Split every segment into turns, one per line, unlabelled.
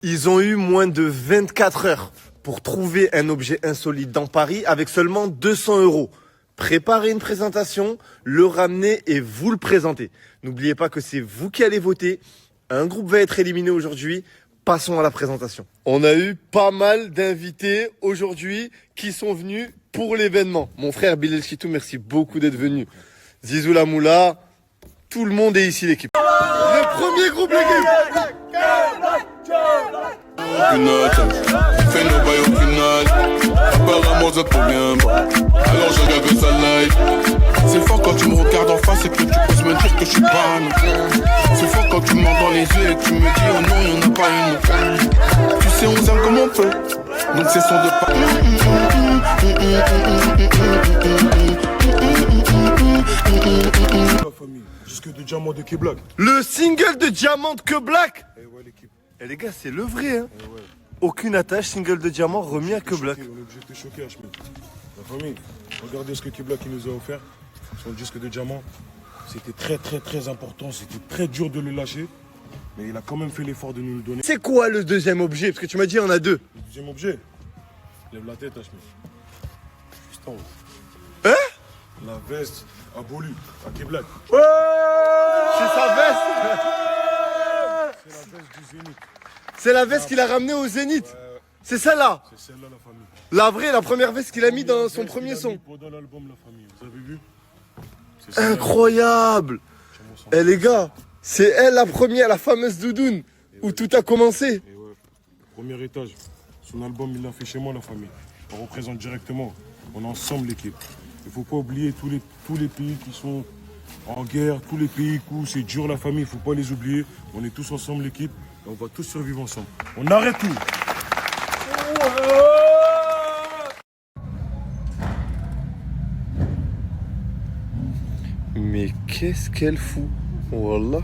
Ils ont eu moins de 24 heures pour trouver un objet insolite dans Paris avec seulement 200 €. Préparez une présentation, le ramener et vous le présenter. N'oubliez pas que c'est vous qui allez voter. Un groupe va être éliminé aujourd'hui. Passons à la présentation. On a eu pas mal d'invités aujourd'hui qui sont venus pour l'événement. Mon frère Bilal Chitou, merci beaucoup d'être venu. Zizou Lamoula, tout le monde est ici l'équipe. Le premier groupe l'équipe.
Aucune note, fais nos bails aucune note. Apparemment ça te convient pas. Alors je regarde que ça live. C'est fort quand tu me regardes en face et que tu poses me dire que je suis pas un mec. C'est fort quand tu me mens dans les yeux et que tu me dis oh non y'en a pas une. Tu sais on s'aime comme on peut. Donc c'est son de pas.
La famille, jusque de diamant de K-Black.
Le single de Diamant que Black.
Et ouais l'équipe.
Et les gars, c'est le vrai, hein.
Et ouais.
Aucune attache, single de Diamant remis à que Black.
J'étais choqué Hachmi. La famille, regardez ce que K-Black nous a offert. Son disque de diamant. C'était très important. C'était très dur de le lâcher. Mais il a quand même fait l'effort de nous le donner.
C'est quoi le deuxième objet? Parce que tu m'as dit il y en a deux.
Le deuxième objet. Lève la tête Hachmi. Juste en haut.
Hein?
La veste abolie à K-Black.
C'est sa veste.
C'est la veste du Zénith.
C'est la veste qu'il a ramenée au Zénith. C'est celle-là.
C'est celle-là la famille.
La vraie, la première veste qu'il a mis dans son
Veste
premier
qu'il a
son.
mis pendant l'album La Famille. Vous avez vu? C'est celle-là.
Incroyable. Eh les gars, c'est elle la première, la fameuse doudoune, où tout a commencé.
Et ouais, premier étage. Son album, il l'a fait chez moi, La Famille. On représente directement. On est ensemble, l'équipe. Il ne faut pas oublier tous les pays qui sont en guerre, tous les pays où c'est dur, la famille. Il ne faut pas les oublier. On est tous ensemble, l'équipe. Et on va tous survivre ensemble. On arrête tout.
Mais qu'est-ce qu'elle fout? Wallah.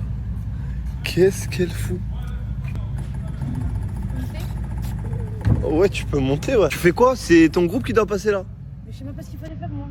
Qu'est-ce qu'elle fout? Ouais, tu peux monter, ouais. Tu fais quoi? C'est ton groupe qui doit passer là?
Mais je sais même pas ce qu'il fallait faire moi.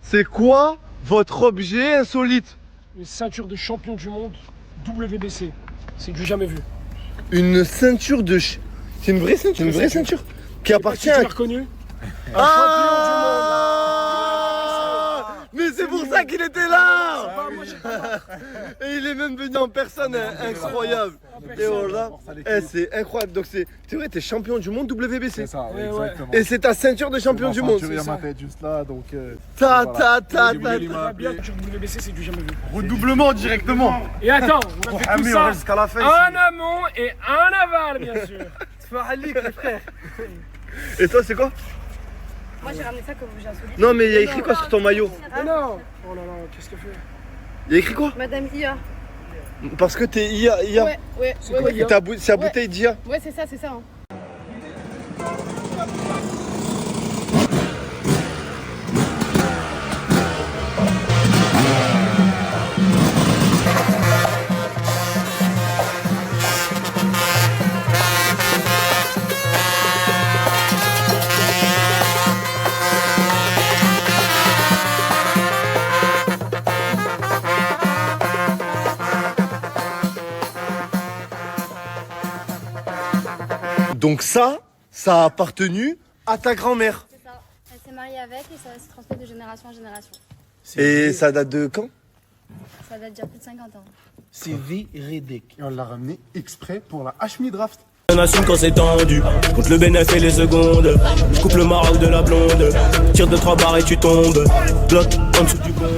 C'est quoi votre objet insolite?
Une ceinture de champion du monde WBC. C'est du jamais vu.
Une ceinture de... C'est une vraie ceinture? Une vraie ceinture qui appartient
Tu
à...
l'as reconnu?
Mais c'est pour ça qu'il était là.
Moi j'ai pas.
Et il est même venu en personne, hein, incroyable. Et voilà, c'est incroyable. Donc c'est vrai, t'es champion du monde WBC.
C'est ça,
Ouais,
exactement.
Et c'est ta ceinture de champion du monde.
Il y a ma tête juste là, donc...
Ta
voilà.
ta ta
J'ai
ta.
voulu
La bière sur WBC c'est du jamais vu.
Redoublement directement.
Et attends, on a fait tout ça
jusqu'à la fin.
en amont et en aval bien sûr.
Et toi, c'est quoi?
Moi j'ai ramené ça comme objet insolite.
Non, mais il y a écrit quoi sur ton maillot?
Mais non. Oh là là, qu'est-ce qu'elle fait?
Il y a écrit quoi?
Madame IA.
Parce que t'es IA.
Ouais.
Et c'est la bouteille d'IA.
Ouais, c'est ça, hein.
Donc ça a appartenu à ta grand-mère.
C'est ça. Elle s'est mariée avec et ça se transmet de génération en génération.
Et ça date de quand?
Ça date déjà plus de 50 ans.
C'est véridique. Et on l'a ramené exprès pour la Hachmi Draft.
On assume quand c'est tendu, je compte le bénéf et les secondes. Je coupe le maroc de la blonde, tire de 3 barres et tu tombes. Bloc en dessous du bombe.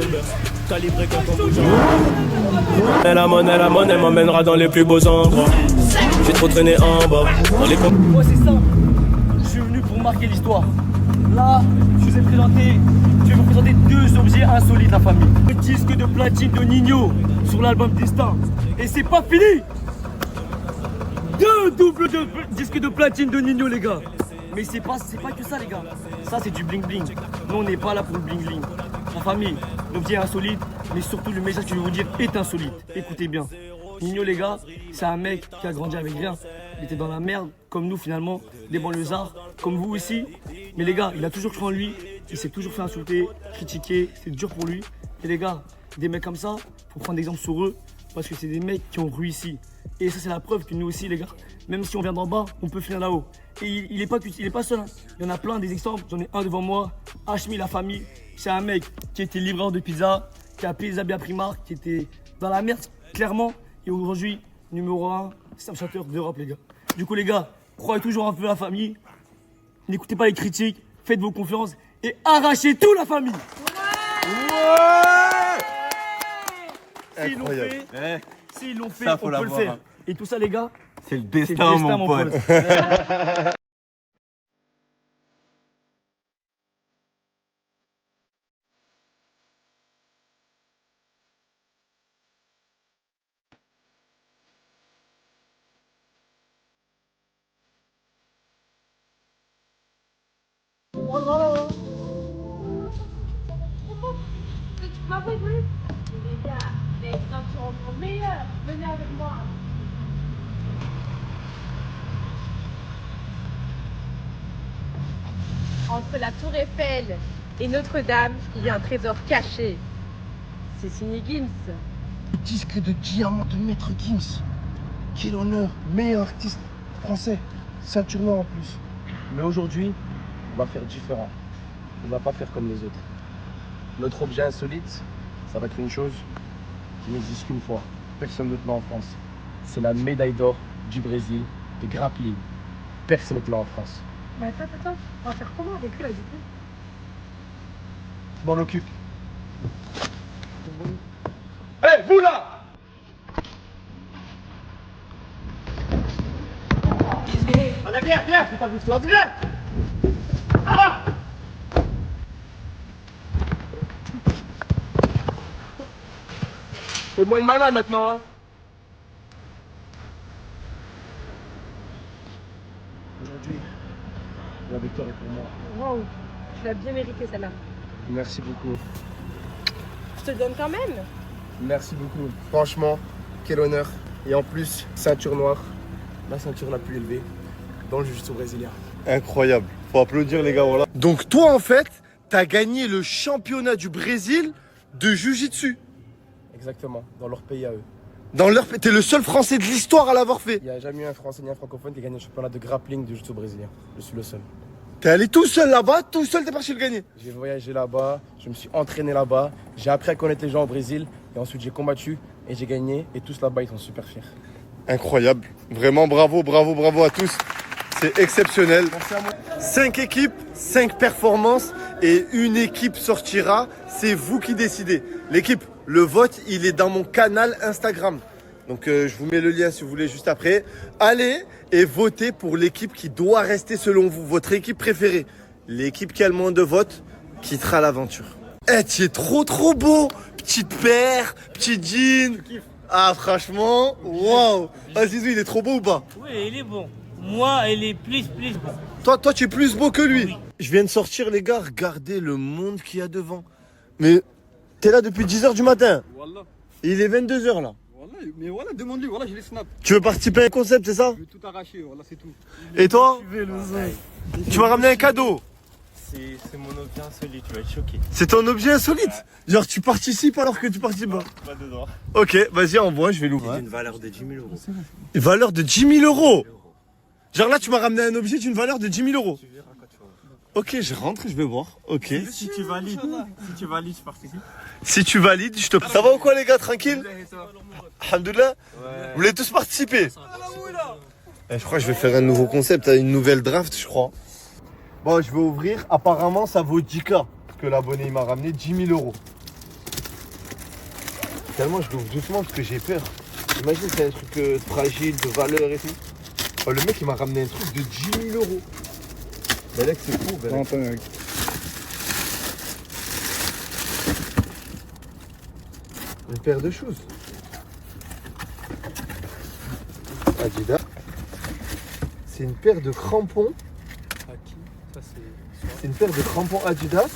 calibré comme ton bougeant. Et la monnaie m'emmènera dans les plus beaux endroits. J'ai trop traîné en bas. Dans les
Moi c'est ça, je suis venu pour marquer l'histoire. Là, je vais vous présenter deux objets insolites, la famille. Le disque de platine de Nino sur l'album Destin. Et c'est pas fini. Deux doubles disques de platine de Nino, les gars. Mais c'est pas que ça, les gars. Ça, c'est du bling-bling. Nous, on n'est pas là pour le bling-bling. La famille, l'objet insolite, mais surtout le message que je vais vous dire est insolite. Écoutez bien. Nino, les gars, c'est un mec qui a grandi avec rien. Il était dans la merde, comme nous finalement, des banlieusards, comme vous aussi. Mais les gars, il a toujours cru en lui, il s'est toujours fait insulter, critiquer, c'est dur pour lui. Et les gars, des mecs comme ça, faut prendre exemple sur eux, parce que c'est des mecs qui ont réussi. Et ça, c'est la preuve que nous aussi, les gars, même si on vient d'en bas, on peut finir là-haut. Et il est pas seul, hein. Il y en a plein des exemples, j'en ai un devant moi, Hashmi, la famille. C'est un mec qui était livreur de pizza, qui a payé les habits à Primark, qui était dans la merde, clairement. Et aujourd'hui, numéro 1, Snapchatter d'Europe, les gars. Du coup, les gars, croyez toujours un peu la famille. N'écoutez pas les critiques, faites vos confiances et arrachez tout, la famille. S'ils l'ont fait, s'ils l'ont fait, on peut le faire. Et tout ça, les gars,
C'est le destin, mon pote.
Les gars, les ceintures sont meilleures. Venez avec moi. Entre la Tour Eiffel et Notre-Dame, il y a un trésor caché. C'est signé Gims.
Disque de diamant de Maître Gims. Quel honneur, meilleur artiste français. Ceinture noire en plus.
Mais aujourd'hui, on va faire différent. On va pas faire comme les autres. Notre objet insolite, ça va être une chose qui n'existe qu'une fois. Personne d'autre l'a en France. C'est la médaille d'or du Brésil de grappling. Personne d'autre l'a en France.
Mais attends, on va faire comment avec eux là du coup?
Je m'en occupe. Hé, vous là! Allez, viens, c'est pas l'histoire, viens! Ah! Fais-moi une malade maintenant, hein! Aujourd'hui, la victoire est pour moi.
Wow, tu l'as bien mérité celle-là.
Merci beaucoup.
Je te le donne quand même.
Merci beaucoup. Franchement, quel honneur. Et en plus, ceinture noire, la ceinture la plus élevée dans le jiu-jitsu brésilien.
Incroyable. Faut applaudir les gars, voilà. Donc toi en fait, t'as gagné le championnat du Brésil de Jiu-Jitsu.
Exactement, dans leur pays à eux.
Dans leur... T'es le seul Français de l'histoire à l'avoir fait.
Il n'y a jamais eu un Français ni un francophone qui a gagné le championnat de grappling du jiu-jitsu brésilien. Je suis le seul.
T'es allé tout seul là-bas, tout seul t'es parti le gagner.
J'ai voyagé là-bas, je me suis entraîné là-bas, j'ai appris à connaître les gens au Brésil et ensuite j'ai combattu et j'ai gagné et tous là-bas ils sont super fiers.
Incroyable. Vraiment bravo, bravo, bravo à tous. C'est exceptionnel.
Merci à moi.
5 équipes, 5 performances et une équipe sortira. C'est vous qui décidez. L'équipe, le vote, il est dans mon canal Instagram. Donc je vous mets le lien si vous voulez juste après. Allez et votez pour l'équipe qui doit rester selon vous. Votre équipe préférée. L'équipe qui a le moins de votes quittera l'aventure. Eh, tu es trop beau. Petite paire, petit jean. Ah franchement, waouh. Ah Zizou, il est trop beau ou pas?
Oui, il est bon. Moi, il est plus bon.
Toi, tu es plus beau que lui.
Oui.
Je viens de sortir, les gars. Regardez le monde qu'il y a devant. Mais t'es là depuis 10h du matin.
Voilà.
Et il est 22h là.
Voilà, mais voilà, demande-lui, voilà, je les snap.
Tu veux participer à un concept, c'est ça?
Je vais tout arracher, voilà, c'est tout.
Et toi? Tu m'as ramené un cadeau.
C'est mon objet insolite, tu vas être choqué.
C'est ton objet insolite? Genre tu participes alors que tu participes pas?
Pas dedans.
Ok, vas-y, envoie, je vais
C'est
l'ouvrir.
d'une valeur de 10 000 euros.
Une valeur de 10 000 euros. Genre là, tu m'as ramené un objet d'une valeur de 10 000 euros.
Tu verras quand tu vas voir.
Ok, je rentre et je vais voir. Ok.
Si tu valides, je participe.
Si tu valides, je te... Ça va ou quoi les gars, tranquille? Alhamdoulilah. Vous voulez tous participer? Je crois que je vais faire un nouveau concept, une nouvelle draft, je crois. Bon, je vais ouvrir. Apparemment, ça vaut 10K. Parce que l'abonné, il m'a ramené 10 000 euros. tellement je l'ouvre doucement parce que j'ai peur. Imagine, c'est un truc fragile, de valeur et tout. Oh, le mec, il m'a ramené un truc de 10 000 euros. Belek, c'est fou, Belek. Une paire de choses. Adidas. C'est une paire de crampons. C'est une paire de crampons Adidas.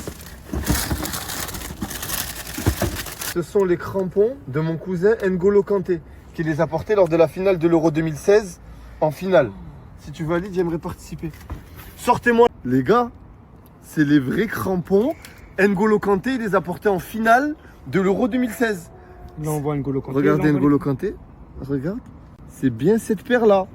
Ce sont les crampons de mon cousin N'Golo Kanté qui les a portés lors de la finale de l'Euro 2016 en finale. Si tu valides, j'aimerais participer. Sortez-moi. Les gars, c'est les vrais crampons. N'Golo Kanté, il les a portés en finale de l'Euro 2016.
Là, on voit N'Golo Kanté.
Regardez N'Golo Kanté. Regarde. C'est bien cette paire-là.